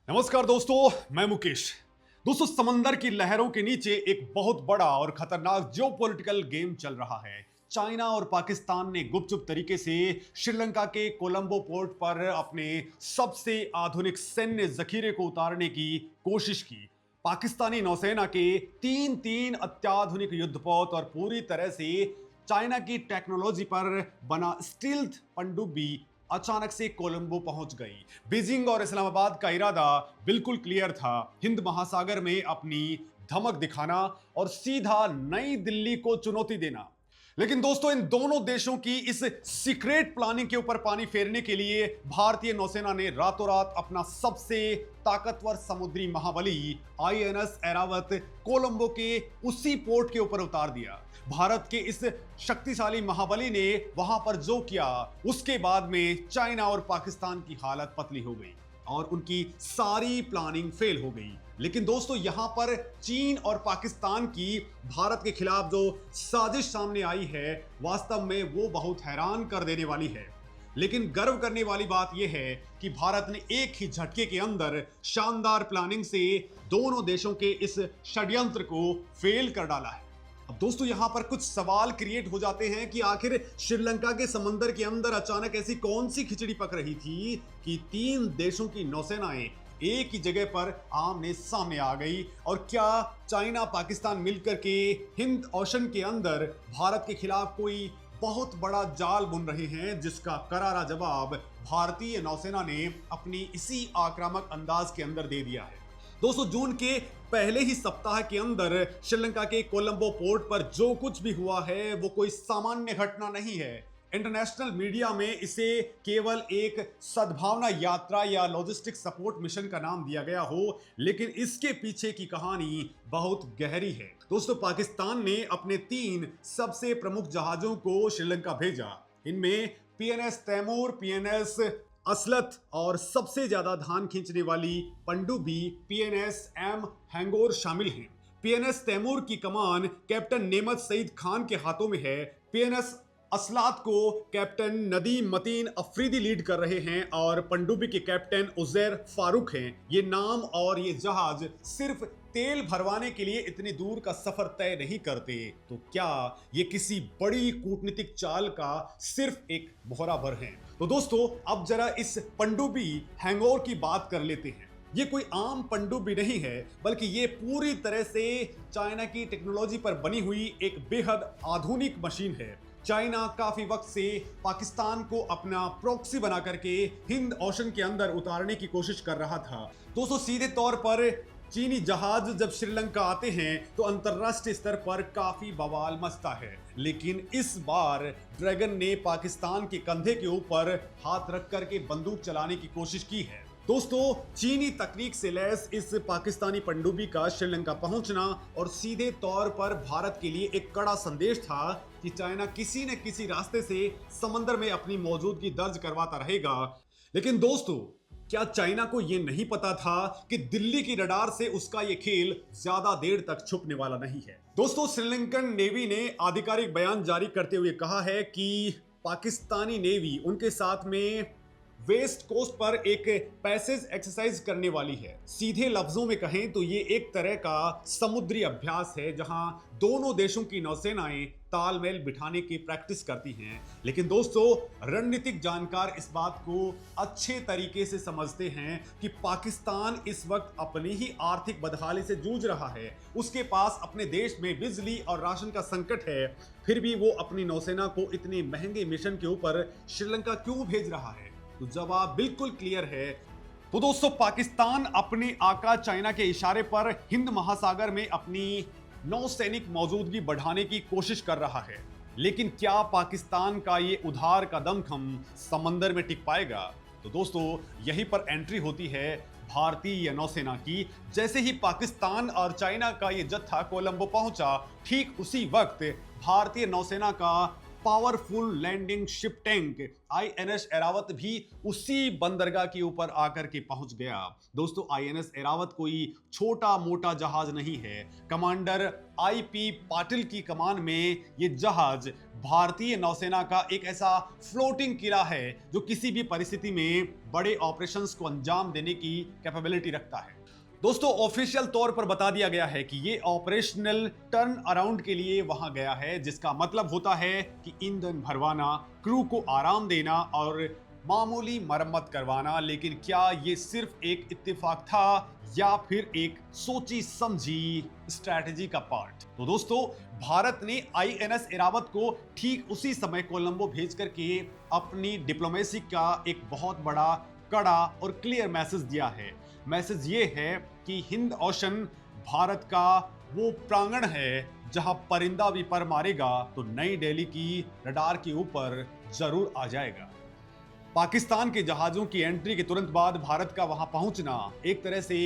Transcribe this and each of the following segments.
नमस्कार दोस्तों, मैं मुकेश। दोस्तों, समंदर की लहरों के नीचे एक बहुत बड़ा और खतरनाक जियोपॉलिटिकल गेम चल रहा है। चाइना और पाकिस्तान ने गुपचुप तरीके से श्रीलंका के कोलंबो पोर्ट पर अपने सबसे आधुनिक सैन्य जखीरे को उतारने की कोशिश की। पाकिस्तानी नौसेना के तीन तीन अत्याधुनिक युद्धपोत और पूरी तरह से चाइना की टेक्नोलॉजी पर बना स्टील्थ पनडुब्बी अचानक से कोलंबो पहुंच गई। बीजिंग और इस्लामाबाद का इरादा बिल्कुल क्लियर था, हिंद महासागर में अपनी धमक दिखाना और सीधा नई दिल्ली को चुनौती देना। लेकिन दोस्तों, इन दोनों देशों की इस सीक्रेट प्लानिंग के ऊपर पानी फेरने के लिए भारतीय नौसेना ने रातों रात अपना सबसे ताकतवर समुद्री महाबली आईएनएस ऐरावत कोलंबो के उसी पोर्ट के ऊपर उतार दिया। भारत के इस शक्तिशाली महाबली ने वहां पर जो किया, उसके बाद में चाइना और पाकिस्तान की हालत पतली हो गई और उनकी सारी प्लानिंग फेल हो गई। लेकिन दोस्तों, यहां पर चीन और पाकिस्तान की भारत के खिलाफ जो साजिश सामने आई है, वास्तव में वो बहुत हैरान कर देने वाली है। लेकिन गर्व करने वाली बात यह है कि भारत ने एक ही झटके के अंदर शानदार प्लानिंग से दोनों देशों के इस षड्यंत्र को फेल कर डाला है। अब दोस्तों, यहां पर कुछ सवाल क्रिएट हो जाते हैं कि आखिर श्रीलंका के समंदर के अंदर अचानक ऐसी कौन सी खिचड़ी पक रही थी कि तीन देशों की नौसेनाएं एक ही जगह पर आमने सामने आ गई। और क्या चाइना पाकिस्तान मिलकर के हिंद ओशन के अंदर भारत के खिलाफ कोई बहुत बड़ा जाल बुन रहे हैं, जिसका करारा जवाब भारतीय नौसेना ने अपनी इसी आक्रामक अंदाज के अंदर दे दिया है। दोस्तों, जून के पहले ही सप्ताह के अंदर श्रीलंका के कोलंबो पोर्ट पर जो कुछ भी हुआ है वो कोई सामान्य घटना नहीं है। इंटरनेशनल मीडिया में इसे केवल एक सद्भावना यात्रा या लॉजिस्टिक सपोर्ट मिशन का नाम दिया गया हो, लेकिन इसके पीछे की कहानी बहुत गहरी है। दोस्तों, पाकिस्तान ने अपने तीन सबसे प्रमुख जहाजों को श्रीलंका भेजा। इनमें पीएनएस तैमूर, पीएनएस असलत और सबसे ज्यादा धान खींचने वाली पनडुब्बी पीएनएस एम हैंगोर शामिल हैं। पीएनएस तैमूर की कमान कैप्टन नेमत सईद खान के हाथों में है। पीएनएस असलात को कैप्टन नदीम मतीन अफरीदी लीड कर रहे हैं और पनडुब्बी के कैप्टन उजैर फारूक हैं। ये नाम और ये जहाज सिर्फ तेल भरवाने के लिए इतनी दूर का सफर तय नहीं करते, तो क्या ये किसी बड़ी कूटनीतिक चाल का सिर्फ एक मोहरा भर है? तो दोस्तों, अब जरा इस पनडुब्बी हैंगओवर की बात कर लेते हैं। ये कोई आम पनडुब्बी नहीं है, बल्कि ये पूरी तरह से चाइना की टेक्नोलॉजी पर बनी हुई एक बेहद आधुनिक मशीन है। चाइना काफी वक्त से पाकिस्तान को अपना प्रॉक्सी बना करके हिंद ओशन के अंदर उतारने की कोशिश कर रहा था। दोस्तों, सीधे तौर पर चीनी जहाज जब श्रीलंका आते हैं तो अंतरराष्ट्रीय स्तर पर काफी बवाल मचता है। लेकिन इस बार ड्रैगन ने पाकिस्तान के कंधे के ऊपर हाथ रख करके बंदूक चलाने की कोशिश की है। दोस्तों, चीनी तकनीक से लैस इस पाकिस्तानी पनडुब्बी का श्रीलंका पहुंचना और सीधे तौर पर भारत के लिए एक कड़ा संदेश था कि चाइना किसी न किसी रास्ते से समंदर में अपनी मौजूदगी दर्ज करवाता रहेगा। लेकिन दोस्तों, क्या चाइना को यह नहीं पता था कि दिल्ली की रडार से उसका यह खेल ज्यादा देर तक छुपने वाला नहीं है? दोस्तों, श्रीलंकन नेवी ने आधिकारिक बयान जारी करते हुए कहा है कि पाकिस्तानी नेवी उनके साथ में वेस्ट कोस्ट पर एक पैसेज एक्सरसाइज करने वाली है। सीधे लफ्जों में कहें तो ये एक तरह का समुद्री अभ्यास है, जहां दोनों देशों की नौसेनाएं तालमेल बिठाने की प्रैक्टिस करती हैं। लेकिन दोस्तों, रणनीतिक जानकार इस बात को अच्छे तरीके से समझते हैं कि पाकिस्तान इस वक्त अपनी ही आर्थिक बदहाली से जूझ रहा है। उसके पास अपने देश में बिजली और राशन का संकट है, फिर भी वो अपनी नौसेना को इतने महंगे मिशन के ऊपर श्रीलंका क्यों भेज रहा है? तो जवाब बिल्कुल क्लियर है। तो दोस्तों, पाकिस्तान अपने आका चाइना के इशारे पर हिंद महासागर में अपनी नौसैनिक मौजूदगी बढ़ाने की कोशिश कर रहा है। लेकिन क्या पाकिस्तान का ये उधार का दमखम समंदर में टिक पाएगा? तो दोस्तों, यहीं पर एंट्री होती है भारतीय नौसेना की। जैसे ही पाकिस्तान और चाइना का ये जत्था कोलंबो पहुंचा, ठीक उसी वक्त भारतीय नौसेना का powerful landing ship tank INS Airavat भी उसी बंदरगाह के ऊपर आकर के पहुंच गया। दोस्तों, आईएनएस ऐरावत कोई छोटा मोटा जहाज नहीं है। कमांडर आईपी पाटिल की कमान में यह जहाज भारतीय नौसेना का एक ऐसा फ्लोटिंग किला है जो किसी भी परिस्थिति में बड़े ऑपरेशंस को अंजाम देने की कैपेबिलिटी रखता है। दोस्तों, ऑफिशियल तौर पर बता दिया गया है कि ये ऑपरेशनल टर्न अराउंड के लिए वहां गया है, जिसका मतलब होता है कि ईंधन भरवाना, क्रू को आराम देना और मामूली मरम्मत करवाना। लेकिन क्या ये सिर्फ एक इत्तेफाक था या फिर एक सोची समझी स्ट्रैटेजी का पार्ट? तो दोस्तों, भारत ने आईएनएस ऐरावत को ठीक उसी समय कोलंबो भेज करके अपनी डिप्लोमेसी का एक बहुत बड़ा, कड़ा और क्लियर मैसेज दिया है। मैसेज ये है कि हिंद ओशन भारत का वो प्रांगण है जहां परिंदा भी पर मारेगा तो नई दिल्ली की रडार के ऊपर जरूर आ जाएगा। पाकिस्तान के जहाजों की एंट्री के तुरंत बाद भारत का वहां पहुंचना एक तरह से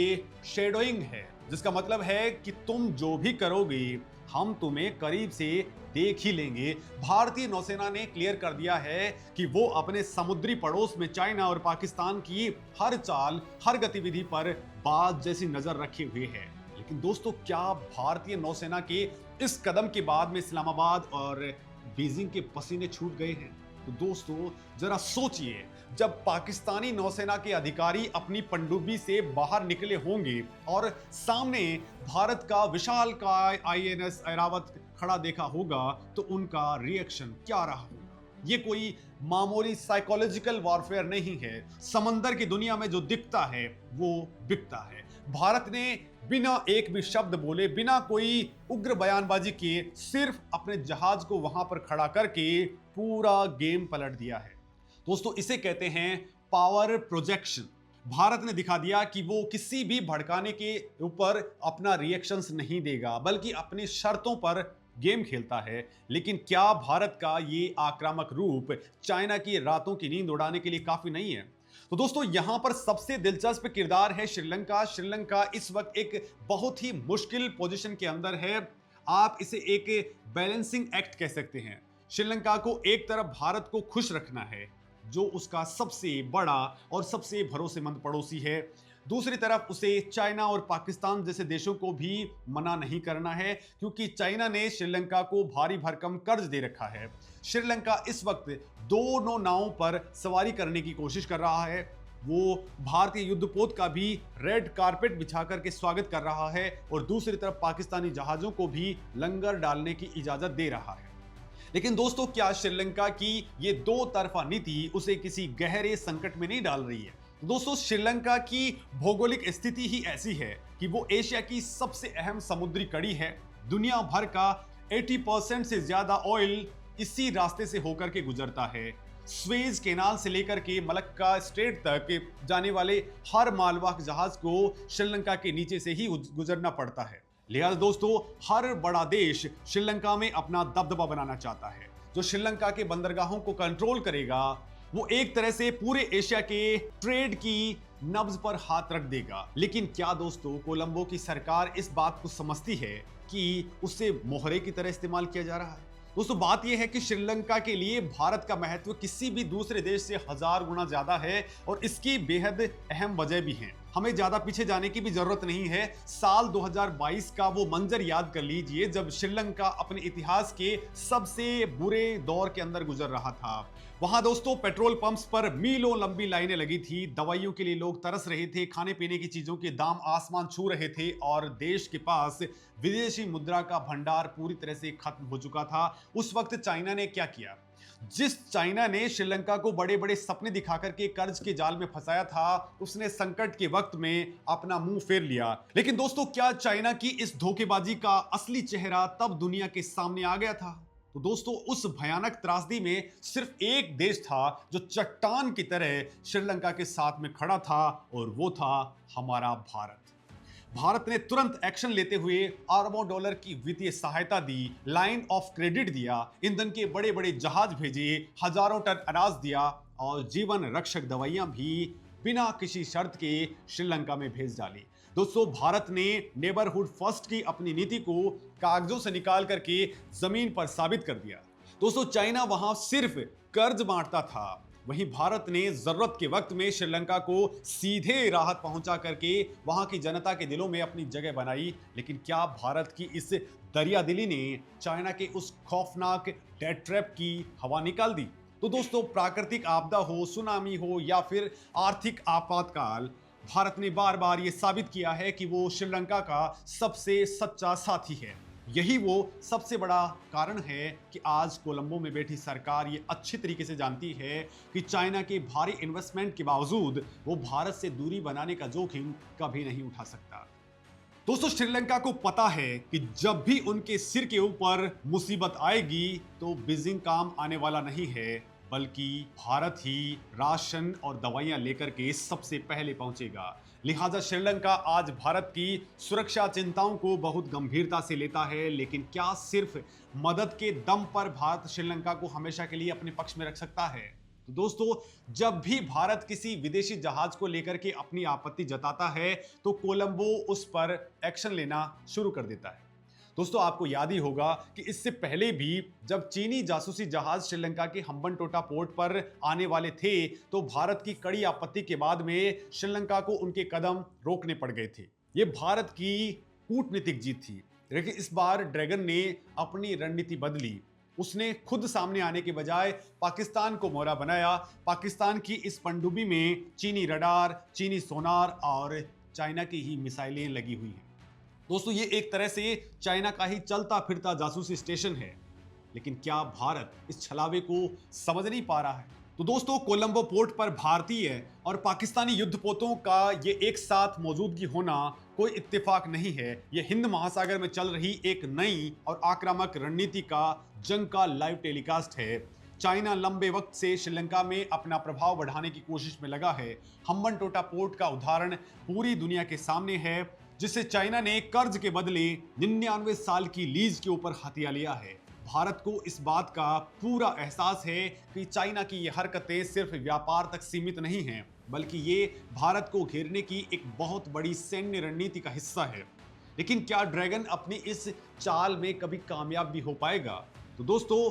शेडोइंग है, जिसका मतलब है कि तुम जो भी करोगे हम तुम्हें करीब से देख ही लेंगे। भारतीय नौसेना ने क्लियर कर दिया है कि वो अपने समुद्री पड़ोस में चाइना और पाकिस्तान की हर चाल, हर गतिविधि पर बाज जैसी नजर रखे हुए है। लेकिन दोस्तों, क्या भारतीय नौसेना के इस कदम के बाद में इस्लामाबाद और बीजिंग के पसीने छूट गए हैं? तो दोस्तों, जरा सोचिए, जब पाकिस्तानी नौसेना के अधिकारी अपनी पनडुब्बी से बाहर निकले होंगे और सामने भारत का विशालकाय आईएनएस ऐरावत खड़ा देखा होगा तो उनका रिएक्शन क्या रहा होगा? ये कोई मामूली साइकोलॉजिकल वॉरफेयर नहीं है। समंदर की दुनिया में जो दिखता है वो बिकता है। भारत ने बिना एक भी शब्द बोले, बिना कोई उग्र बयानबाजी किए, सिर्फ अपने जहाज को वहां पर खड़ा करके पूरा गेम पलट दिया है। दोस्तों, इसे कहते हैं पावर प्रोजेक्शन। भारत ने दिखा दिया कि वो किसी भी भड़काने के ऊपर अपना रिएक्शंस नहीं देगा, बल्कि अपनी शर्तों पर गेम खेलता है। लेकिन क्या भारत का ये आक्रामक रूप चाइना की रातों की नींद उड़ाने के लिए काफी नहीं है? तो दोस्तों, यहां पर सबसे दिलचस्प किरदार है श्रीलंका। श्रीलंका इस वक्त एक बहुत ही मुश्किल पोजीशन के अंदर है। आप इसे एक बैलेंसिंग एक्ट कह सकते हैं। श्रीलंका को एक तरफ भारत को खुश रखना है, जो उसका सबसे बड़ा और सबसे भरोसेमंद पड़ोसी है। दूसरी तरफ उसे चाइना और पाकिस्तान जैसे देशों को भी मना नहीं करना है, क्योंकि चाइना ने श्रीलंका को भारी भरकम कर्ज दे रखा है। श्रीलंका इस वक्त दोनों नावों पर सवारी करने की कोशिश कर रहा है। वो भारतीय युद्धपोत का भी रेड कारपेट बिछा करके स्वागत कर रहा है और दूसरी तरफ पाकिस्तानी जहाजों को भी लंगर डालने की इजाजत दे रहा है। लेकिन दोस्तों, क्या श्रीलंका की ये दो तरफा नीति उसे किसी गहरे संकट में नहीं डाल रही है? दोस्तों, श्रीलंका की भौगोलिक स्थिति ही ऐसी है कि वो एशिया की सबसे अहम समुद्री कड़ी है। दुनिया भर का 80% से ज्यादा ऑयल इसी रास्ते से होकर के गुजरता है। स्वेज कैनाल से लेकर के मलक्का स्ट्रेट तक जाने वाले हर मालवाहक जहाज को श्रीलंका के नीचे से ही गुजरना पड़ता है। लिहाजा दोस्तों, हर बड़ा देश श्रीलंका में अपना दबदबा बनाना चाहता है। जो श्रीलंका के बंदरगाहों को कंट्रोल करेगा, वो एक तरह से पूरे एशिया के ट्रेड की नब्ज पर हाथ रख देगा। लेकिन क्या दोस्तों, कोलंबो की सरकार इस बात को समझती है कि उसे मोहरे की तरह इस्तेमाल किया जा रहा है? दोस्तों, बात यह है कि श्रीलंका के लिए भारत का महत्व किसी भी दूसरे देश से 1000 गुना ज्यादा है और इसकी बेहद अहम वजह भी है। हमें ज्यादा पीछे जाने की भी जरूरत नहीं है। साल 2022 का वो मंजर याद कर लीजिए जब श्रीलंका अपने इतिहास के सबसे बुरे दौर के अंदर गुजर रहा था। वहां दोस्तों, पेट्रोल पंप्स पर मीलों लंबी लाइनें लगी थी। दवाइयों के लिए लोग तरस रहे थे, खाने पीने की चीजों के दाम आसमान छू रहे थे और देश के पास विदेशी मुद्रा का भंडार पूरी तरह से खत्म हो चुका था। उस वक्त चाइना ने क्या किया? जिस चाइना ने श्रीलंका को बड़े बड़े सपने दिखाकर के कर्ज के जाल में फंसाया था, उसने संकट के वक्त में अपना मुंह फेर लिया। लेकिन दोस्तों, क्या चाइना की इस धोखेबाजी का असली चेहरा तब दुनिया के सामने आ गया था? तो दोस्तों, उस भयानक त्रासदी में सिर्फ एक देश था जो चट्टान की तरह श्रीलंका के साथ में खड़ा था, और वो था हमारा भारत। भारत ने तुरंत एक्शन लेते हुए अरबों डॉलर की वित्तीय सहायता दी, लाइन ऑफ क्रेडिट दिया, ईंधन के बड़े बड़े जहाज भेजे, हजारों टन अनाज दिया और जीवन रक्षक दवाइयां भी बिना किसी शर्त के श्रीलंका में भेज डाली। दोस्तों, भारत ने नेबरहुड फर्स्ट की अपनी नीति को कागजों से निकाल करके जमीन पर साबित कर दिया। दोस्तों चाइना वहां सिर्फ कर्ज बांटता था, वहीं भारत ने जरूरत के वक्त में श्रीलंका को सीधे राहत पहुंचा करके वहां की जनता के दिलों में अपनी जगह बनाई। लेकिन क्या भारत की इस दरियादिली ने चाइना के उस खौफनाक डेथ ट्रैप की हवा निकाल दी? तो दोस्तों प्राकृतिक आपदा हो, सुनामी हो या फिर आर्थिक आपातकाल, भारत ने बार बार यह साबित किया है कि वो श्रीलंका का सबसे सच्चा साथी है। यही वो सबसे बड़ा कारण है कि आज कोलंबो में बैठी सरकार ये अच्छी तरीके से जानती है कि चाइना के भारी इन्वेस्टमेंट के बावजूद वो भारत से दूरी बनाने का जोखिम कभी नहीं उठा सकता। दोस्तों श्रीलंका को पता है कि जब भी उनके सिर के ऊपर मुसीबत आएगी तो बीजिंग काम आने वाला नहीं है, बल्कि भारत ही राशन और दवाइयां लेकर के सबसे पहले पहुंचेगा। लिहाजा श्रीलंका आज भारत की सुरक्षा चिंताओं को बहुत गंभीरता से लेता है। लेकिन क्या सिर्फ मदद के दम पर भारत श्रीलंका को हमेशा के लिए अपने पक्ष में रख सकता है? तो दोस्तों जब भी भारत किसी विदेशी जहाज को लेकर के अपनी आपत्ति जताता है तो कोलंबो उस पर एक्शन लेना शुरू कर देता है। दोस्तों आपको याद ही होगा कि इससे पहले भी जब चीनी जासूसी जहाज श्रीलंका के हम्बनटोटा पोर्ट पर आने वाले थे तो भारत की कड़ी आपत्ति के बाद में श्रीलंका को उनके कदम रोकने पड़ गए थे। ये भारत की कूटनीतिक जीत थी। लेकिन इस बार ड्रैगन ने अपनी रणनीति बदली। उसने खुद सामने आने के बजाय पाकिस्तान को मोहरा बनाया। पाकिस्तान की इस पनडुब्बी में चीनी रडार, चीनी सोनार और चाइना की ही मिसाइलें लगी हुई हैं। दोस्तों ये एक तरह से चाइना का ही चलता फिरता जासूसी स्टेशन है। लेकिन क्या भारत इस छलावे को समझ नहीं पा रहा है? तो दोस्तों कोलंबो पोर्ट पर भारतीय और पाकिस्तानी युद्धपोतों का ये एक साथ मौजूदगी होना कोई इत्तेफाक नहीं है। ये हिंद महासागर में चल रही एक नई और आक्रामक रणनीति का जंग का लाइव टेलीकास्ट है। चाइना लंबे वक्त से श्रीलंका में अपना प्रभाव बढ़ाने की कोशिश में लगा है। हम्बनटोटा पोर्ट का उदाहरण पूरी दुनिया के सामने है, जिसे चाइना ने कर्ज के बदले 99 साल की लीज के ऊपर हथिया लिया है। भारत को इस बात का पूरा एहसास है कि चाइना की ये हरकतें सिर्फ व्यापार तक सीमित नहीं हैं, बल्कि ये भारत को घेरने की एक बहुत बड़ी सैन्य रणनीति का हिस्सा है। लेकिन क्या ड्रैगन अपनी इस चाल में कभी कामयाब भी हो पाएगा? तो दोस्तों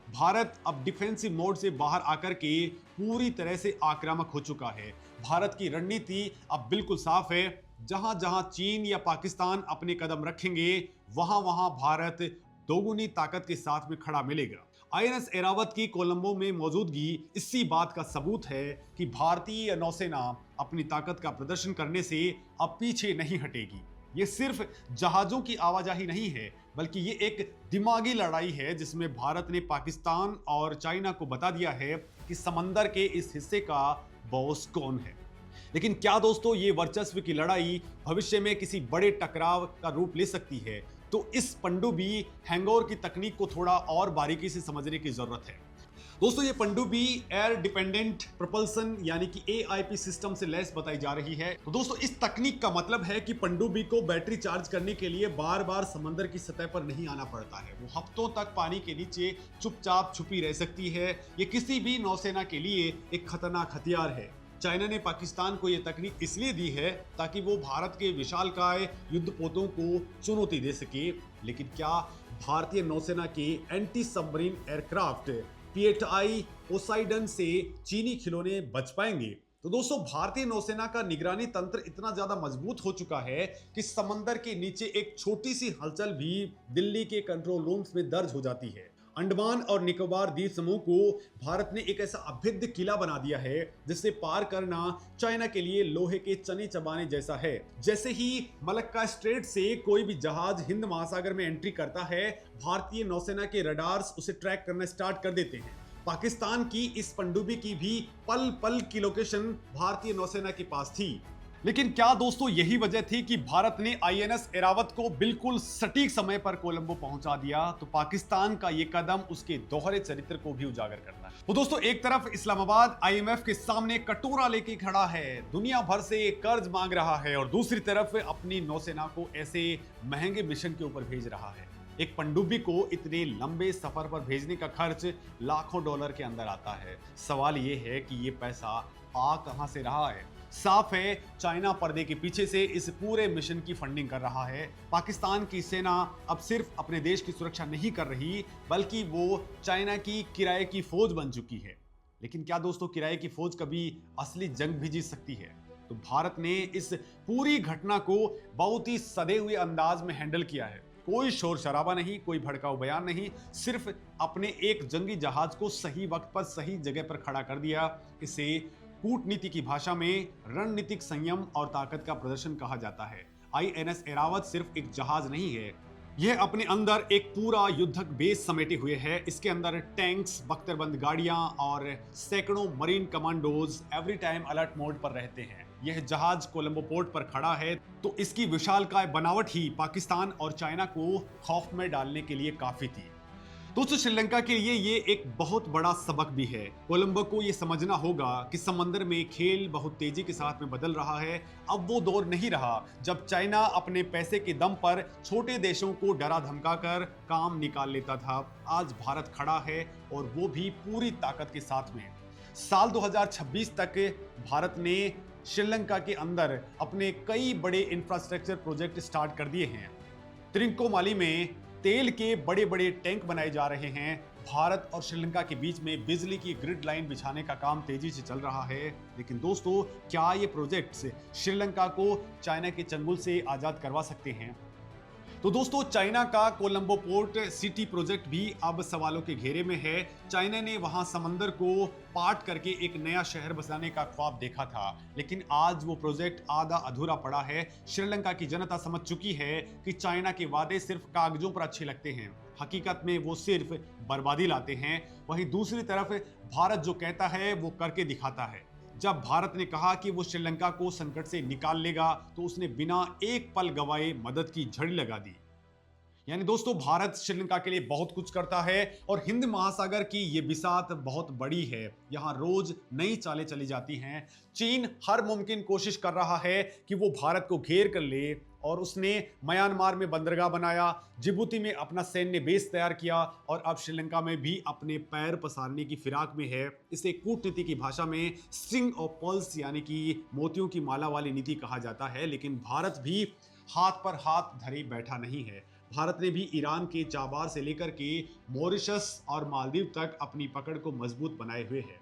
भारत अब डिफेंसिव मोड से बाहर आकर के पूरी तरह से आक्रामक हो चुका है। भारत की रणनीति अब बिल्कुल साफ है। जहां जहां चीन या पाकिस्तान अपने कदम रखेंगे वहां वहां भारत दोगुनी ताकत के साथ में खड़ा मिलेगा। आईएनएस ऐरावत की कोलंबो में मौजूदगी इसी बात का सबूत है कि भारतीय नौसेना अपनी ताकत का प्रदर्शन करने से अब पीछे नहीं हटेगी। ये सिर्फ जहाजों की आवाजाही नहीं है, बल्कि ये एक दिमागी लड़ाई है जिसमें भारत ने पाकिस्तान और चाइना को बता दिया है कि समंदर के इस हिस्से का बॉस कौन है। लेकिन क्या दोस्तों ये वर्चस्व की लड़ाई भविष्य में किसी बड़े टकराव का रूप ले सकती है? तो इस पनडुब्बी हैंगओवर की तकनीक को थोड़ा और बारीकी से समझने की जरूरत है। दोस्तों ये पनडुब्बी एयर डिपेंडेंट प्रोपल्सन यानी कि AIP सिस्टम से लैस बताई जा रही है। तो दोस्तों इस तकनीक का मतलब है कि पनडुब्बी को बैटरी चार्ज करने के लिए बार बार समंदर की सतह पर नहीं आना पड़ता है। वो हफ्तों तक पानी के नीचे चुपचाप छुपी रह सकती है। ये किसी भी नौसेना के लिए एक खतरनाक हथियार है। चाइना ने पाकिस्तान को यह तकनीक इसलिए दी है ताकि वो भारत के विशालकाय युद्धपोतों को चुनौती दे सके। लेकिन क्या भारतीय नौसेना के anti submarine aircraft PATI Poseidon से चीनी खिलौने बच पाएंगे? तो दोस्तों भारतीय नौसेना का निगरानी तंत्र इतना ज्यादा मजबूत हो चुका है कि समंदर के नीचे एक छोटी सी हलचल भी दिल्ली के कंट्रोल रूम्स में दर्ज हो जाती है। अंडमान और निकोबार द्वीप समूह को भारत ने एक ऐसा अभेद्य किला बना दिया है जिसे पार करना चाइना के लिए लोहे के चने चबाने जैसा है। जैसे ही मलक्का स्ट्रेट से कोई भी जहाज हिंद महासागर में एंट्री करता है, भारतीय नौसेना के रडार्स उसे ट्रैक करना स्टार्ट कर देते हैं। पाकिस्तान की इस पनडुब्बी की भी पल पल की लोकेशन भारतीय नौसेना के पास थी। लेकिन क्या दोस्तों यही वजह थी कि भारत ने INS ऐरावत को बिल्कुल सटीक समय पर कोलंबो पहुंचा दिया? तो पाकिस्तान का यह कदम उसके दोहरे चरित्र को भी उजागर करता है। तो दोस्तों एक तरफ इस्लामाबाद IMF के सामने कटोरा लेके खड़ा है, दुनिया भर से कर्ज मांग रहा है, और दूसरी तरफ अपनी नौसेना को ऐसे महंगे मिशन के ऊपर भेज रहा है। एक पनडुब्बी को इतने लंबे सफर पर भेजने का खर्च लाखों डॉलर के अंदर आता है। सवाल यह है कि यह पैसा आ कहां से रहा है? साफ है चाइना पर्दे के पीछे से इस पूरे मिशन की फंडिंग कर रहा है। पाकिस्तान की सेना अब सिर्फ अपने देश की सुरक्षा नहीं कर रही बल्कि वो चाइना की किराए की फौज बन चुकी है। लेकिन क्या दोस्तों किराए की फौज कभी असली जंग भी जीत सकती है? तो भारत ने इस पूरी घटना को बहुत ही सधे हुए अंदाज में हैंडल किया है। कोई शोर शराबा नहीं, कोई भड़काऊ बयान नहीं, सिर्फ अपने एक जंगी जहाज को सही वक्त पर सही जगह पर खड़ा कर दिया। इसे कूटनीति की भाषा में रणनीतिक संयम और ताकत का प्रदर्शन कहा जाता है। आईएनएस एरावत सिर्फ एक जहाज नहीं है, यह अपने अंदर एक पूरा युद्धक बेस समेटे हुए है। इसके अंदर टैंक्स, बख्तरबंद गाड़ियां और सैकड़ों marine commandos every time alert mode पर रहते हैं। यह जहाज कोलंबो पोर्ट पर खड़ा है तो इसकी विशालकाय बनावट ही पाकिस्तान और चाइना को खौफ में डालने के लिए काफी थी। दोस्तों श्रीलंका के लिए ये एक बहुत बड़ा सबक भी है। कोलंबो को ये समझना होगा कि समंदर में खेल बहुत तेजी के साथ में बदल रहा है। अब वो दौर नहीं रहा जब चाइना अपने पैसे के दम पर छोटे देशों को डरा धमका कर काम निकाल लेता था। आज भारत खड़ा है और वो भी पूरी ताकत के साथ में। साल 2026 तक भारत ने श्रीलंका के अंदर अपने कई बड़े इंफ्रास्ट्रक्चर प्रोजेक्ट स्टार्ट कर दिए हैं। त्रिंकोमाली में तेल के बड़े बड़े टैंक बनाए जा रहे हैं। भारत और श्रीलंका के बीच में बिजली की ग्रिड लाइन बिछाने का काम तेजी से चल रहा है। लेकिन दोस्तों क्या ये प्रोजेक्ट्स श्रीलंका को चाइना के चंगुल से आजाद करवा सकते हैं? तो दोस्तों चाइना का कोलंबो पोर्ट सिटी प्रोजेक्ट भी अब सवालों के घेरे में है। चाइना ने वहां समंदर को पाट करके एक नया शहर बसाने का ख्वाब देखा था, लेकिन आज वो प्रोजेक्ट आधा अधूरा पड़ा है। श्रीलंका की जनता समझ चुकी है कि चाइना के वादे सिर्फ कागजों पर अच्छे लगते हैं, हकीकत में वो सिर्फ बर्बादी लाते हैं। वहीं दूसरी तरफ भारत जो कहता है वो करके दिखाता है। जब भारत ने कहा कि वो श्रीलंका को संकट से निकाल लेगा तो उसने बिना एक पल गवाए मदद की झड़ी लगा दी। यानी दोस्तों भारत श्रीलंका के लिए बहुत कुछ करता है और हिंद महासागर की ये बिसात बहुत बड़ी है। यहाँ रोज नई चालें चली जाती हैं। चीन हर मुमकिन कोशिश कर रहा है कि वो भारत को घेर कर ले और उसने म्यांमार में बंदरगाह बनाया, जिबूती में अपना सैन्य बेस तैयार किया और अब श्रीलंका में भी अपने पैर पसारने की फिराक में है। इसे कूटनीति की भाषा में स्ट्रिंग ऑफ पर्ल्स यानी कि मोतियों की माला वाली नीति कहा जाता है। लेकिन भारत भी हाथ पर हाथ धरे बैठा नहीं है। भारत ने भी ईरान के चाबार से लेकर के मॉरिशस और मालदीव तक अपनी पकड़ को मजबूत बनाए हुए है।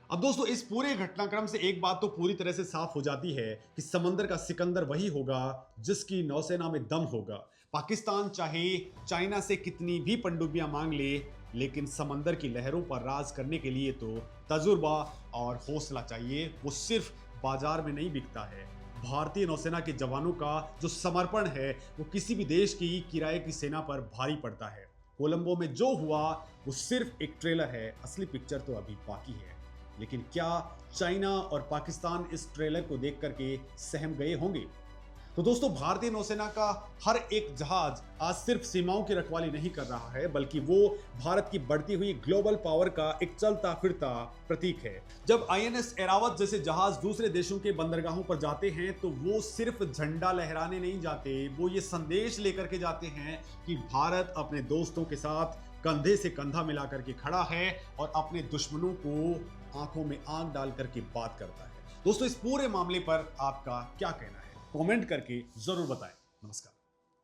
अब दोस्तों इस पूरे घटनाक्रम से एक बात तो पूरी तरह से साफ हो जाती है कि समंदर का सिकंदर वही होगा जिसकी नौसेना में दम होगा। पाकिस्तान चाहे चाइना से कितनी भी पनडुब्बियां मांग ले, लेकिन समंदर की लहरों पर राज करने के लिए तो तजुर्बा और हौसला चाहिए। वो सिर्फ बाजार में नहीं बिकता है। भारतीय नौसेना के जवानों का जो समर्पण है वो किसी भी देश की किराए की सेना पर भारी पड़ता है। कोलंबो में जो हुआ वो सिर्फ एक ट्रेलर है, असली पिक्चर तो अभी बाकी है। लेकिन क्या चाइना और पाकिस्तान इस ट्रेलर को देख करके सहम गए होंगे? तो दोस्तों भारतीय नौसेना का हर एक जहाज आज सिर्फ सीमाओं की रखवाली नहीं कर रहा है, बल्कि वो भारत की बढ़ती हुई ग्लोबल पावर का एक चलता फिरता प्रतीक है। जब आईएनएस एरावत जैसे जहाज दूसरे देशों के बंदरगाहों पर जाते हैं तो वो सिर्फ झंडा लहराने नहीं जाते, वो ये संदेश लेकर के जाते हैं कि भारत अपने दोस्तों के साथ कंधे से कंधा मिला करके खड़ा है और अपने दुश्मनों को आंखों में आंख डाल करके बात करता है। दोस्तों इस पूरे मामले पर आपका क्या कहना है? कमेंट करके जरूर बताएं। नमस्कार।